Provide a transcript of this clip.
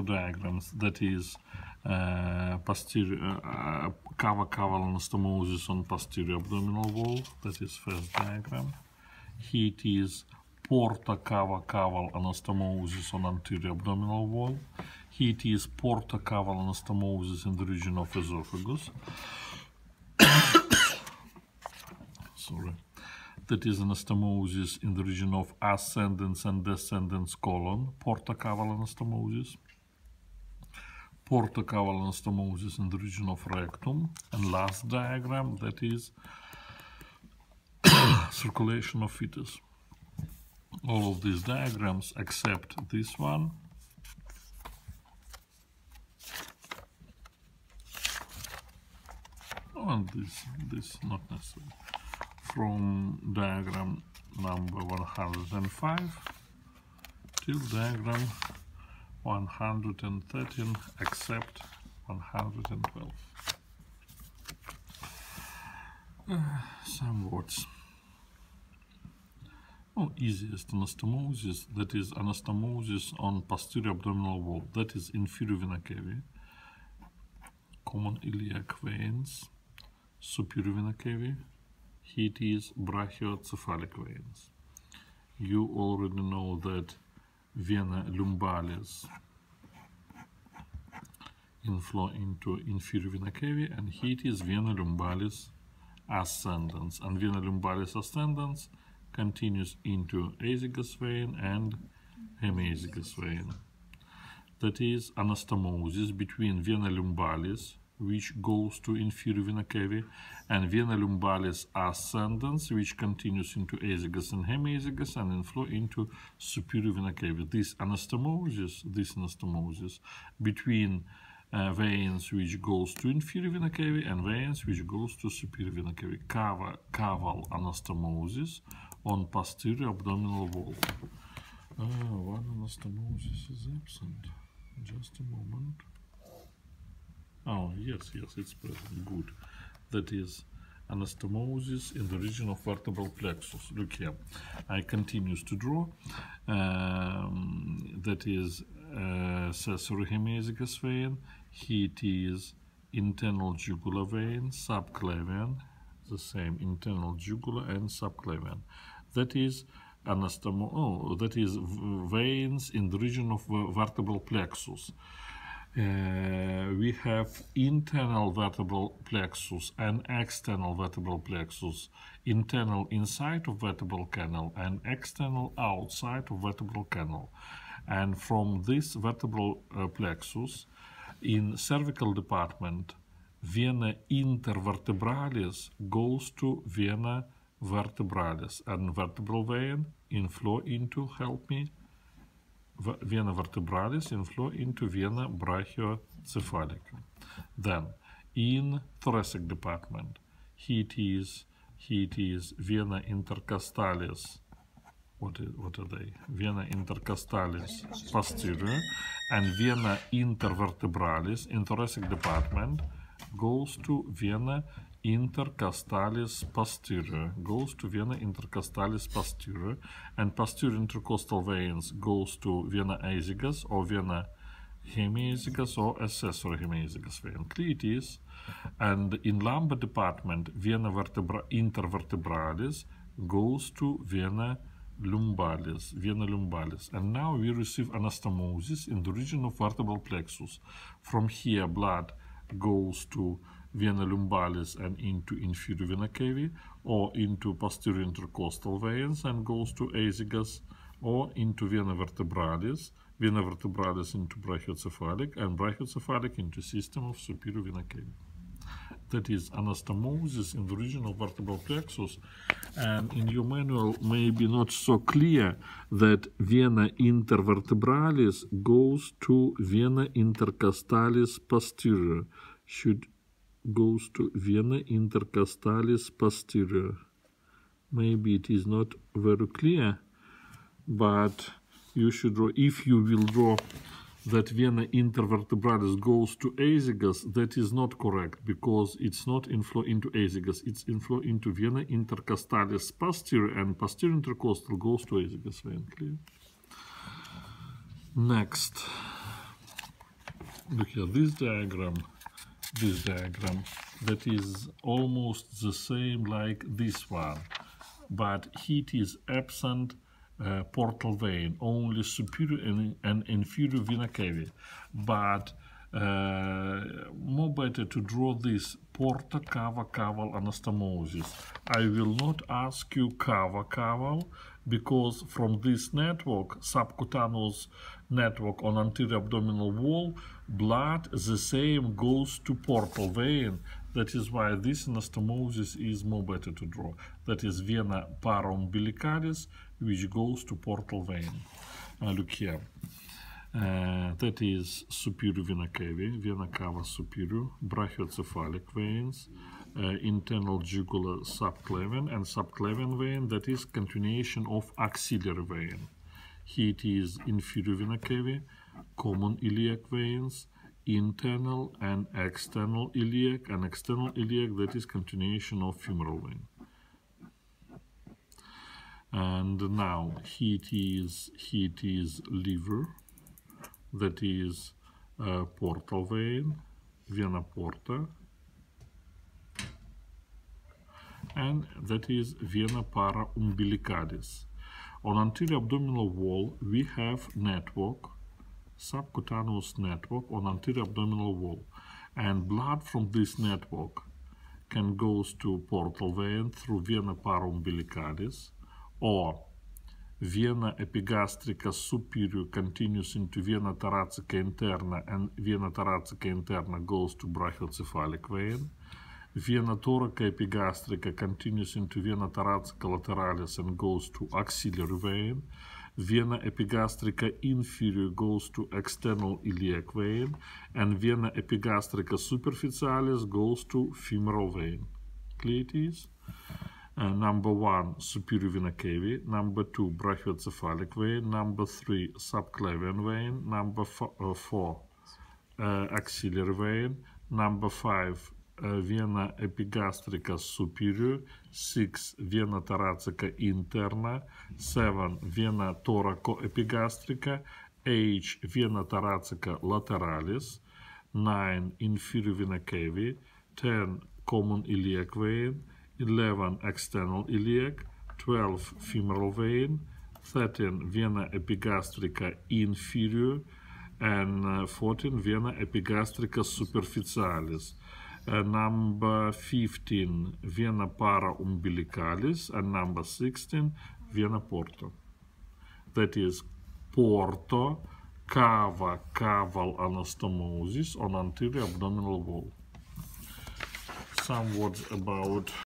draw diagrams, that is posterior cava-caval anastomosis on posterior abdominal wall. That is first diagram. Here it is porta-cava-caval anastomosis on anterior abdominal wall. Here it is porta-caval anastomosis in the region of esophagus. Sorry. That is anastomosis in the region of ascendens and descendens colon, porta-caval anastomosis. Porta-caval anastomosis in the region of rectum. And last diagram, that is circulation of fetus. All of these diagrams except this one and this not necessary. From diagram number 105 till diagram 113 except 112. Some words. Easiest anastomosis, that is anastomosis on posterior abdominal wall, that is inferior vena cava, common iliac veins, superior vena cava. Here it is brachiocephalic veins. You already know that vena lumbalis inflow into inferior vena cava, and here it is vena lumbalis ascendens, and vena lumbalis ascendens continues into azygos vein and hemiazygos vein. That is anastomosis between vena lumbalis, which goes to inferior vena cava, and vena lumbalis ascendens, which continues into azygos and hemiazygos and inflow into superior vena cava. This anastomosis between veins which goes to inferior vena cava and veins which goes to superior vena cava. Cava-caval anastomosis on posterior abdominal wall. One anastomosis is absent. Just a moment. Oh, yes, it's present. Good. That is anastomosis in the region of vertebral plexus. Look here. I continue to draw. That is accessory hemiazygos vein. Here it is internal jugular vein, subclavian, the same internal jugular and subclavian. That is that is veins in the region of vertebral plexus. We have internal vertebral plexus and external vertebral plexus, internal inside of vertebral canal and external outside of vertebral canal. And from this vertebral plexus, in cervical department, vena intervertebralis goes to vena vertebralis, and vertebral vein inflow into, help me, vena vertebralis inflow into vena brachiocephalica. Then, in thoracic department, here it is vena intercostalis. What are they? Vena intercostalis posterior and vena intervertebralis in thoracic department goes to vena intercostalis posterior, and posterior intercostal veins goes to vena azygos or vena hemiazygos or accessory hemiazygos vein. Clear it is. And in lumbar department, vena intervertebralis goes to vena lumbalis, and now we receive anastomosis in the region of vertebral plexus. From here, blood goes to vena lumbalis and into inferior vena cava, or into posterior intercostal veins and goes to azygos, or into vena vertebralis into brachiocephalic, and brachiocephalic into system of superior vena cava. That is anastomosis in the region of vertebral plexus. And in your manual, maybe not so clear that vena intervertebralis goes to vena intercostalis posterior. Goes to vena intercostalis posterior. Maybe it is not very clear, but you should draw, if you will draw that vena intervertebralis goes to azygos, that is not correct, because it's not inflow into azygos, it's inflow into vena intercostalis posterior, and posterior intercostal goes to azygos vein. Clear? Next, Look here, this diagram, that is almost the same like this one, but it is absent portal vein, only superior and inferior vena cava. But more better to draw this porta cava caval anastomosis. I will not ask you cava caval, because from this network, subcutaneous network on anterior abdominal wall, blood the same goes to portal vein. That is why this anastomosis is more better to draw. That is vena para umbilicalis, which goes to portal vein. Look here. That is superior vena cava superior, brachiocephalic veins, internal jugular subclavian and subclavian vein, that is continuation of axillary vein. It is inferior vena cava, common iliac veins, internal and external iliac, and external iliac, that is continuation of femoral vein. And now it is liver, that is portal vein, vena porta, and that is vena para umbilicalis. On anterior abdominal wall, we have network, subcutaneous network on anterior abdominal wall, and blood from this network can go to portal vein through vena para umbilicalis, or vena epigastrica superior continues into vena thoracica interna, and vena thoracica interna goes to brachiocephalic vein. Vena thoracica epigastrica continues into vena thoracica lateralis and goes to axillary vein. Vena epigastrica inferior goes to external iliac vein, and vena epigastrica superficialis goes to femoral vein. Clear it is? Number 1, superior vena cava. Number 2, brachiocephalic vein. Number 3, subclavian vein. Number 4, axillary vein. Number 5, vena epigastrica superior. 6, vena thoracica interna. 7, vena thoracoepigastrica. 8, vena thoracica lateralis. 9, inferior vena cava. 10, common iliac vein. 11, external iliac. 12, femoral vein. 13, vena epigastrica inferior. And 14, vena epigastrica superficialis. Number 15, vena para umbilicalis. And number 16, vena porta. That is porta cava caval anastomosis on anterior abdominal wall. Some words about